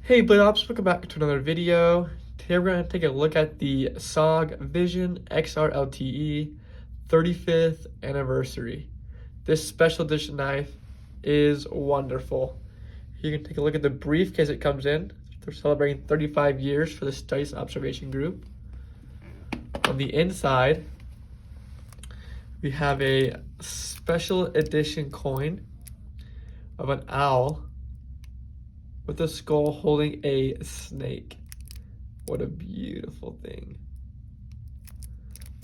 Hey Blade welcome back to another video. Today we're going to take a look at the SOG Vision XR LTE 35th anniversary. This special edition knife is wonderful. You can take a look at the briefcase it comes in. They're celebrating 35 years for the Studies Observation Group. On the inside, we have a special edition coin of an owl with a skull holding a snake. What a beautiful thing.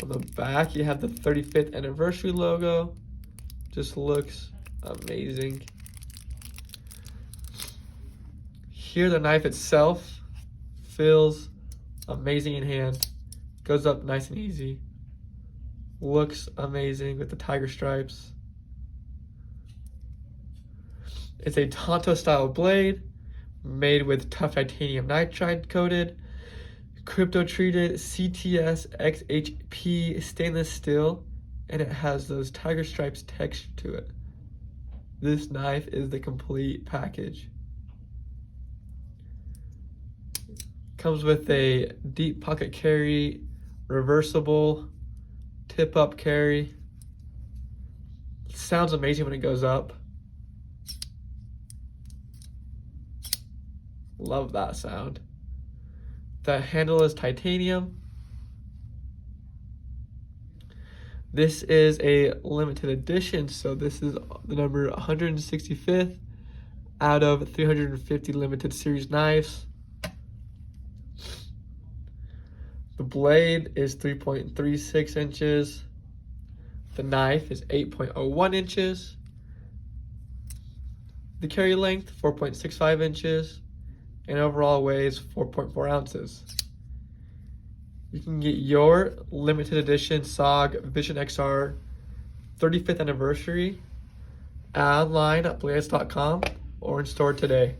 On the back, you have the 35th anniversary logo. Just looks amazing. Here, the knife itself feels amazing in hand. Goes up nice and easy. Looks amazing with the tiger stripes. It's a Tanto style blade, made with tough titanium nitride coated, crypto treated CTS-XHP stainless steel, and it has those tiger stripes texture to it. This knife is the complete package. Comes with a deep pocket carry, reversible tip up carry. Sounds amazing when it goes up. Love that sound. The handle is titanium. This is a limited edition, so this is the number 165th out of 350 limited series knives. The blade is 3.36 inches. The knife is 8.01 inches. The carry length, 4.65 inches. And overall weighs 4.4 ounces. You can get your limited edition SOG Vision XR 35th anniversary online at blades.com or in store today.